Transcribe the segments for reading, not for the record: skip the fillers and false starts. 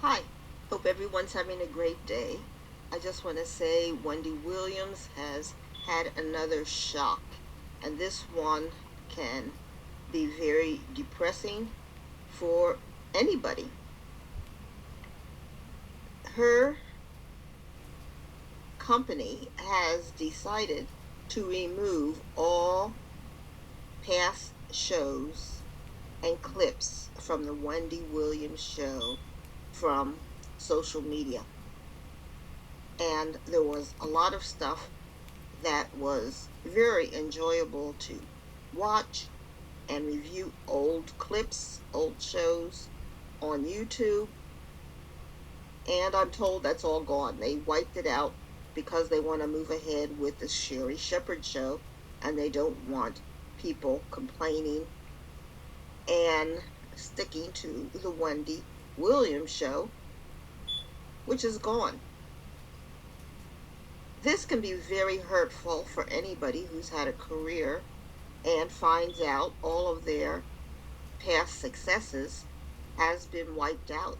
Hi, hope everyone's having a great day. I just want to say Wendy Williams has had another shock, and this one can be very depressing for anybody. Her company has decided to remove all past shows and clips from the Wendy Williams show from social media. And there was a lot of stuff that was very enjoyable to watch and review old clips, old shows on YouTube. And I'm told that's all gone. They wiped it out because they want to move ahead with the Sherry Shepherd show and they don't want people complaining and sticking to the Wendy Williams show, which is gone. This can be very hurtful for anybody who's had a career and finds out all of their past successes has been wiped out.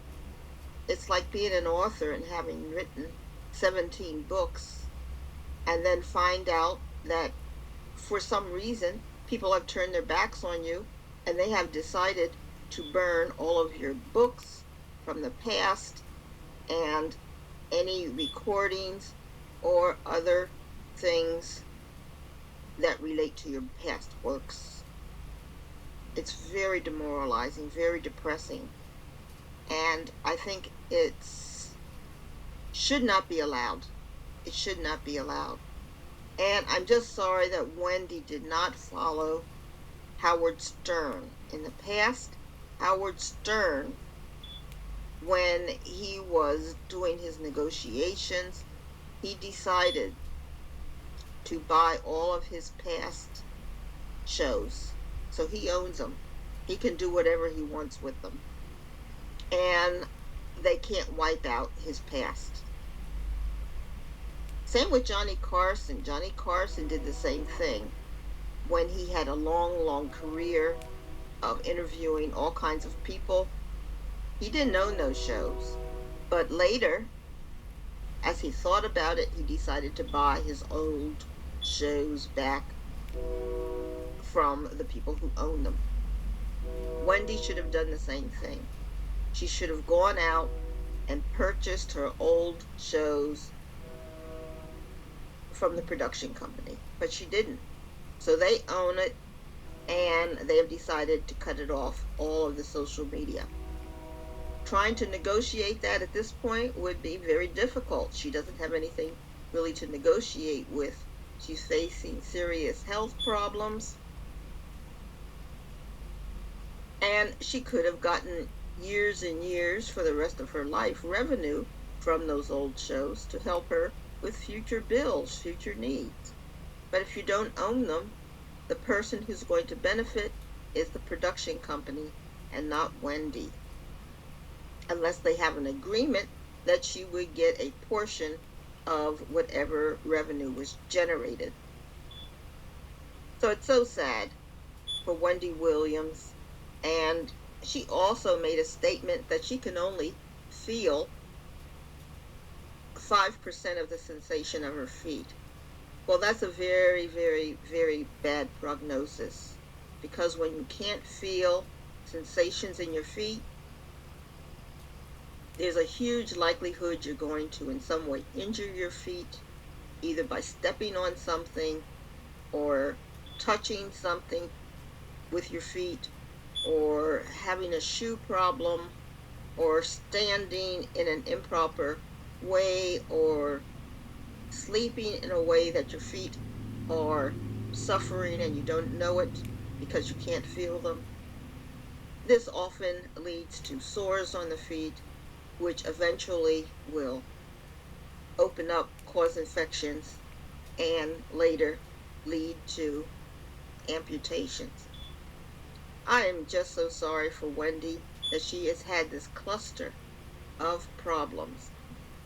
It's like being an author and having written 17 books and then find out that for some reason people have turned their backs on you and they have decided to burn all of your books from the past and any recordings or other things that relate to your past works. It's very demoralizing, very depressing, and I think it's should not be allowed. It should not be allowed. And I'm just sorry that Wendy did not follow Howard Stern. In the past, Howard Stern, when he was doing his negotiations, he decided to buy all of his past shows. So he owns them. He can do whatever he wants with them. And they can't wipe out his past. Same with Johnny Carson. Johnny Carson did the same thing when he had a long, long career of interviewing all kinds of people. He didn't own those shows. But later, as he thought about it, he decided to buy his old shows back from the people who own them. Wendy should have done the same thing. She should have gone out and purchased her old shows from the production company, but she didn't. So they own it and they have decided to cut it off all of the social media. Trying to negotiate that at this point would be very difficult. She doesn't have anything really to negotiate with. She's facing serious health problems. And she could have gotten years and years for the rest of her life revenue from those old shows to help her with future bills, future needs. But if you don't own them, the person who's going to benefit is the production company and not Wendy. Unless they have an agreement that she would get a portion of whatever revenue was generated. So it's so sad for Wendy Williams. And she also made a statement that she can only feel 5% of the sensation of her feet. Well, that's a very, very, very bad prognosis because when you can't feel sensations in your feet, there's a huge likelihood you're going to in some way injure your feet, either by stepping on something or touching something with your feet or having a shoe problem or standing in an improper way or sleeping in a way that your feet are suffering and you don't know it because you can't feel them. This often leads to sores on the feet, which eventually will open up, cause infections, and later lead to amputations. I am just so sorry for Wendy that she has had this cluster of problems.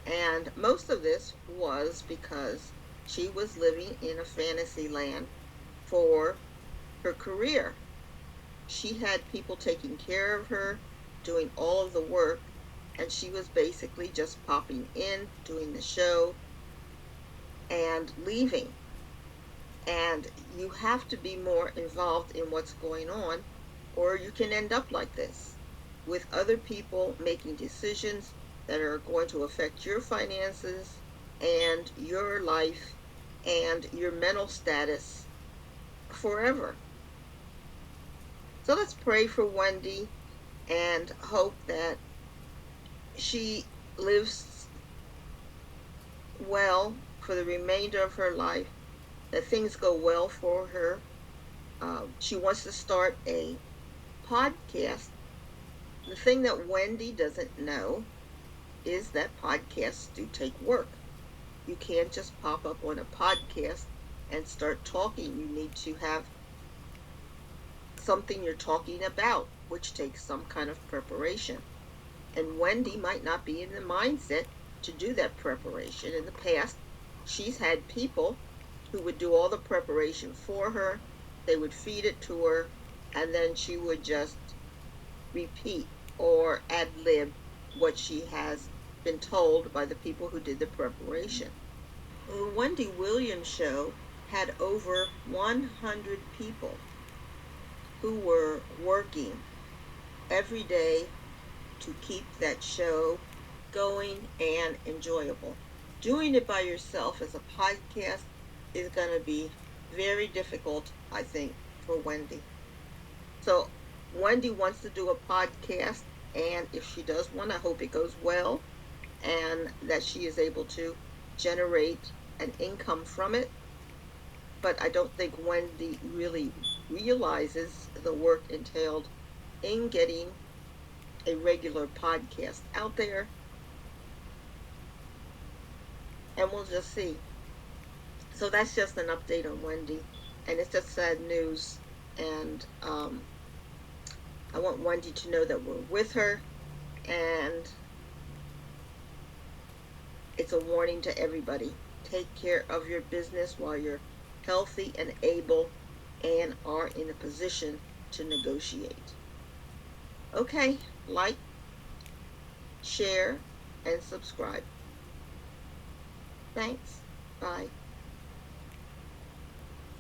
And most of this was because she was living in a fantasy land for her career. She had people taking care of her, doing all of the work, and she was basically just popping in, doing the show, and leaving. And you have to be more involved in what's going on, or you can end up like this, with other people making decisions that are going to affect your finances and your life and your mental status forever. So let's pray for Wendy and hope that she lives well for the remainder of her life, that things go well for her. She wants to start a podcast. The thing that Wendy doesn't know is that podcasts do take work. You can't just pop up on a podcast and start talking. You need to have something you're talking about, which takes some kind of preparation. And Wendy might not be in the mindset to do that preparation. In the past, she's had people who would do all the preparation for her. They would feed it to her, and then she would just repeat or ad lib what she has been told by the people who did the preparation. The Wendy Williams show had over 100 people who were working every day to keep that show going and enjoyable. Doing it by yourself as a podcast is going to be very difficult, I think, for Wendy. So Wendy wants to do a podcast, and if she does one, I hope it goes well and that she is able to generate an income from it. But I don't think Wendy really realizes the work entailed in getting a regular podcast out there, and we'll just see. So that's just an update on Wendy, and it's just sad news. And I want Wendy to know that we're with her, and it's a warning to everybody. Take care of your business while you're healthy and able and are in a position to negotiate. Okay, like, share, and subscribe. Thanks. Bye.